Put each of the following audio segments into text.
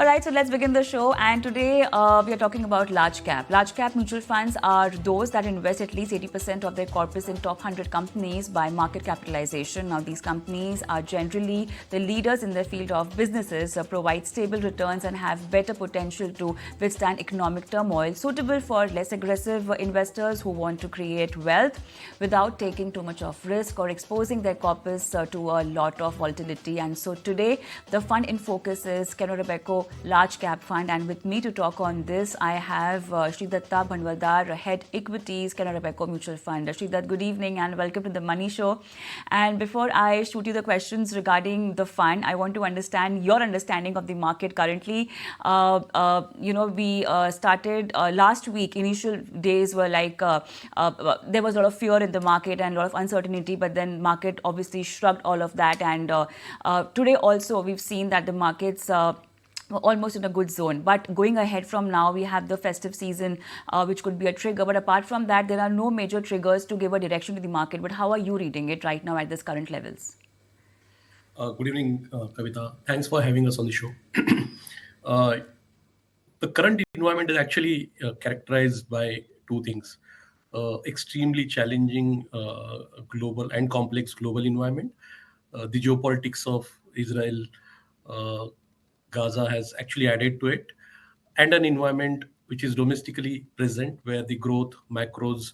All right, so let's begin the show. And today we are talking about large cap. Large cap mutual funds are those that invest at least 80% of their corpus in top 100 companies by market capitalization. Now, these companies are generally the leaders in their field of businesses, provide stable returns, and have better potential to withstand economic turmoil, suitable for less aggressive investors who want to create wealth without taking too much of risk or exposing their corpus to a lot of volatility. And so today, the fund in focus is Canara Robeco Large Cap Fund, and with me to talk on this, I have Shridatta Bhandwaldar, Head Equities, Canara Robeco Mutual Fund. Shridatta, good evening and welcome to the Money Show. And before I shoot you the questions regarding the fund, I want to understand your understanding of the market currently. We started last week. Initial days were like there was a lot of fear in the market and a lot of uncertainty, but then market obviously shrugged all of that. And today also we've seen that the markets almost in a good zone. But going ahead from now, we have the festive season, which could be a trigger. But apart from that, there are no major triggers to give a direction to the market. But how are you reading it right now at this current levels? Good evening, Kavita. Thanks for having us on the show. The current environment is actually characterized by two things. Extremely challenging global and complex global environment. The geopolitics of Israel, Gaza has actually added to it, and an environment which is domestically present where the growth, macros,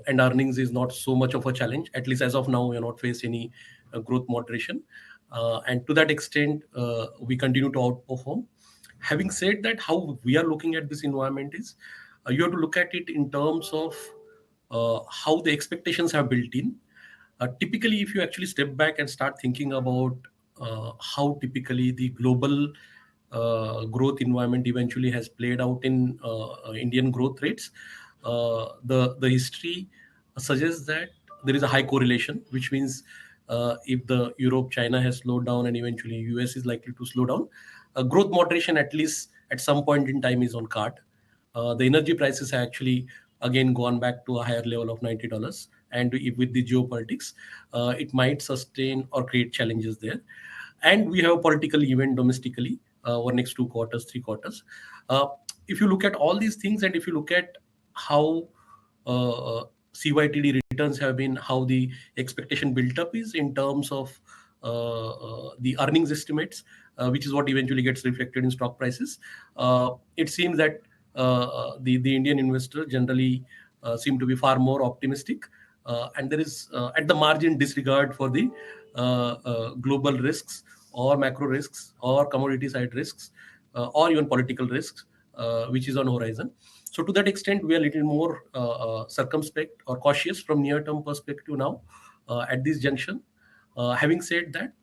and earnings is not so much of a challenge. At least as of now, we are not faced any growth moderation. And to that extent, we continue to outperform. Having said that, how we are looking at this environment is you have to look at it in terms of how the expectations have built in. Typically, if you actually step back and start thinking about how typically the global growth environment eventually has played out in Indian growth rates, the history suggests that there is a high correlation, which means if the Europe, China has slowed down and eventually US is likely to slow down, growth moderation at least at some point in time is on card. The energy prices have actually again gone back to a higher level of $90, and with the geopolitics, it might sustain or create challenges there. And we have a political event domestically over next 2 quarters, 3 quarters. If you look at all these things, and if you look at how CYTD returns have been, how the expectation built up is in terms of the earnings estimates, which is what eventually gets reflected in stock prices. It seems that the Indian investor generally seem to be far more optimistic, and there is at the margin disregard for the global risks or macro risks or commodity side risks or even political risks, which is on horizon. So to that extent, we are a little more circumspect or cautious from near-term perspective now at this junction. Having said that,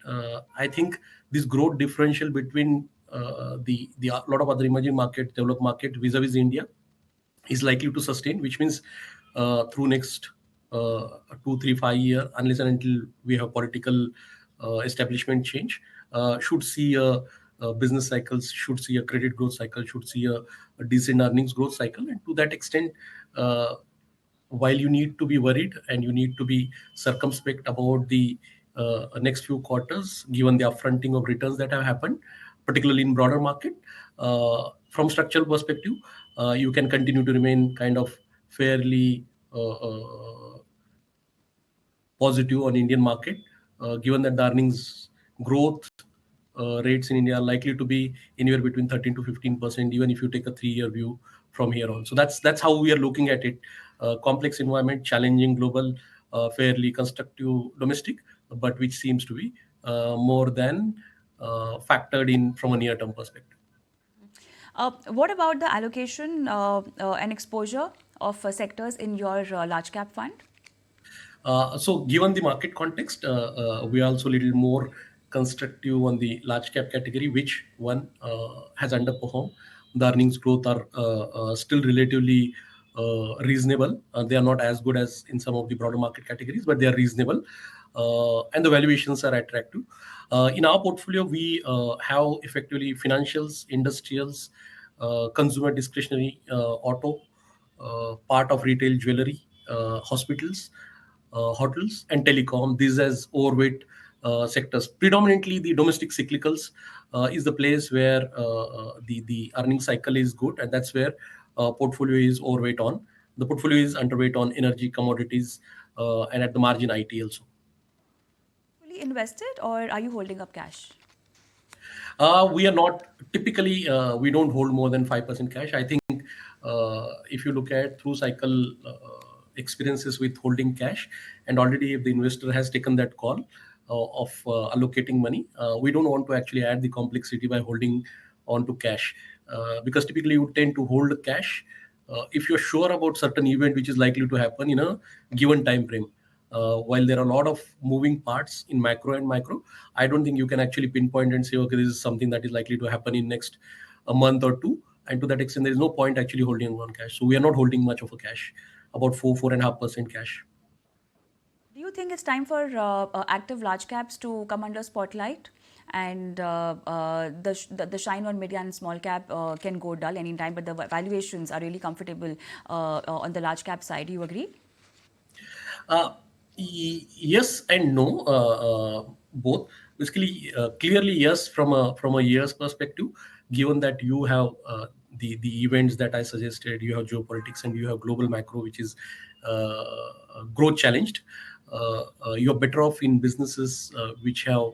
I think this growth differential between the lot of other emerging markets, developed market vis-a-vis India is likely to sustain, which means through next 2, 3, 5 years, unless and until we have political establishment change, should see business cycles, should see a credit growth cycle, should see a decent earnings growth cycle. And to that extent, while you need to be worried and you need to be circumspect about the next few quarters, given the upfronting of returns that have happened, particularly in broader market, from structural perspective, you can continue to remain kind of fairly positive on Indian market, given that the earnings growth rates in India are likely to be anywhere between 13 to 15%, even if you take a 3-year view from here on. So that's how we are looking at it. Complex environment, challenging global, fairly constructive domestic, but which seems to be more than factored in from a near-term perspective. What about the allocation and exposure of sectors in your large cap fund? So given the market context, we are also a little more constructive on the large cap category, which one has underperformed. The earnings growth are still relatively reasonable. They are not as good as in some of the broader market categories, but they are reasonable. And the valuations are attractive. In our portfolio, we have effectively financials, industrials, consumer discretionary, auto, part of retail jewelry, hospitals, hotels, and telecom. These as overweight sectors. Predominantly, the domestic cyclicals is the place where the earning cycle is good, and that's where portfolio is overweight on. The portfolio is underweight on energy, commodities, and at the margin IT also. Fully invested, or are you holding up cash? We are not typically, we don't hold more than 5% cash. I think if you look at through cycle experiences with holding cash, and already if the investor has taken that call of allocating money, we don't want to actually add the complexity by holding on to cash, because typically you tend to hold cash if you're sure about certain event which is likely to happen in a given time frame. While there are a lot of moving parts in macro and micro, I don't think you can actually pinpoint and say, okay, this is something that is likely to happen in next a month or two. And to that extent, there is no point actually holding on cash. So we are not holding much of a cash, about 4.5% cash. Do you think it's time for active large caps to come under spotlight? And the shine on mid and small cap can go dull anytime, but the valuations are really comfortable on the large cap side. Do you agree? Uh, yes and no, both. Basically, clearly yes from a year's perspective, given that you have the events that I suggested, you have geopolitics and you have global macro, which is growth challenged. You're better off in businesses which have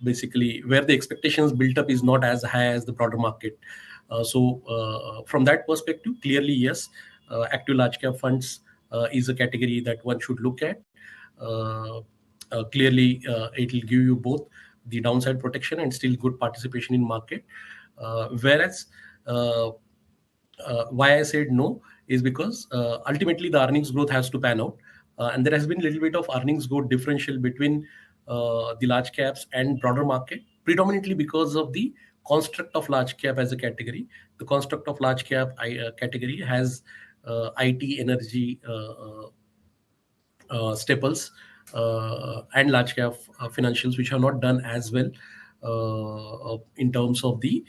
basically where the expectations built up is not as high as the broader market. From that perspective, clearly yes, active large cap funds is a category that one should look at. Uh, Clearly, it will give you both the downside protection and still good participation in market. Whereas uh, why I said no is because ultimately the earnings growth has to pan out, and there has been a little bit of earnings growth differential between the large caps and broader market, predominantly because of the construct of large cap as a category. The construct of large cap category has IT, energy, staples, and large cap financials, which have not done as well in terms of the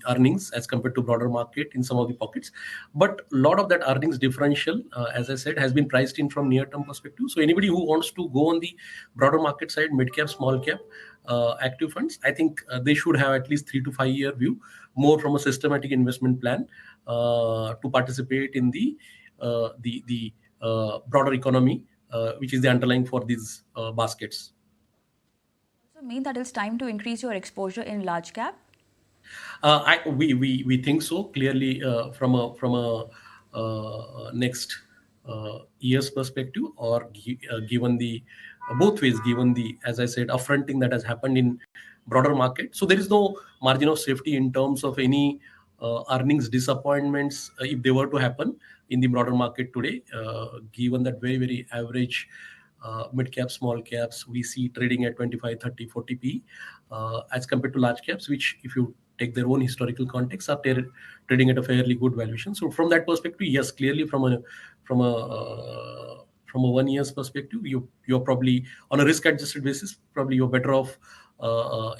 earnings as compared to broader market in some of the pockets. But a lot of that earnings differential, as I said, has been priced in from near term perspective. So anybody who wants to go on the broader market side, mid cap, small cap, active funds, I think they should have at least 3 to 5 year view, more from a systematic investment plan to participate in the broader economy, which is the underlying for these baskets. Also mean that it's time to increase your exposure in large cap? We think so clearly from a next year's perspective, or given the both ways, given the, as I said, upfronting that has happened in broader market. So there is no margin of safety in terms of any earnings disappointments if they were to happen in the broader market today, given that very average mid cap, small caps, we see trading at 25, 30, 40 p, as compared to large caps, which if you take their own historical context, are trading at a fairly good valuation. So from that perspective, yes, clearly from a 1 year's perspective, you're probably on a risk adjusted basis, probably you're better off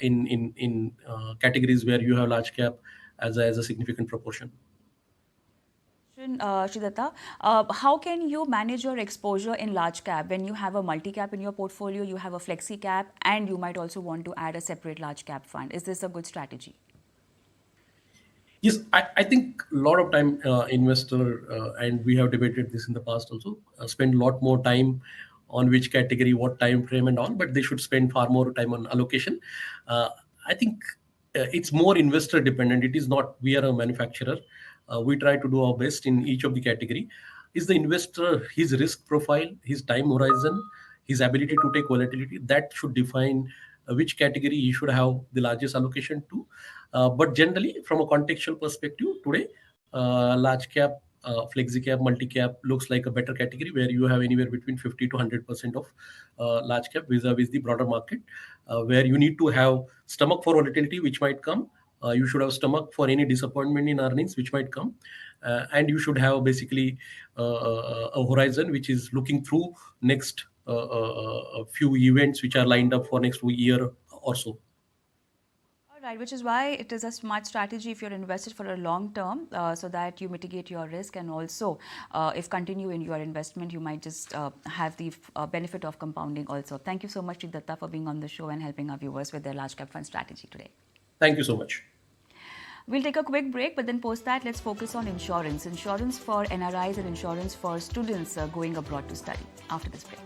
in categories where you have large cap as a significant proportion. Shridatta, how can you manage your exposure in large cap when you have a multi cap in your portfolio, you have a flexi cap, and you might also want to add a separate large cap fund? Is this a good strategy? Yes, I think a lot of time investor, and we have debated this in the past also, spend a lot more time on which category, what time frame and all, but they should spend far more time on allocation. Uh, I think it's more investor dependent. It is not, we are a manufacturer. We try to do our best in each of the category. Is the investor, his risk profile, his time horizon, his ability to take volatility, that should define which category he should have the largest allocation to. But generally, from a contextual perspective, today, large cap, flexi cap, multi cap looks like a better category where you have anywhere between 50 to 100% of large cap vis-a-vis the broader market, where you need to have stomach for volatility, which might come. You should have stomach for any disappointment in earnings, which might come. And you should have basically a horizon which is looking through next few events which are lined up for next year or so. Right, which is why it is a smart strategy if you're invested for a long term, so that you mitigate your risk, and also if continue in your investment, you might just have the benefit of compounding also. Thank you so much, Shridatta, for being on the show and helping our viewers with their large cap fund strategy today. Thank you so much. We'll take a quick break, but then post that, let's focus on insurance. Insurance for NRIs and insurance for students going abroad to study after this break.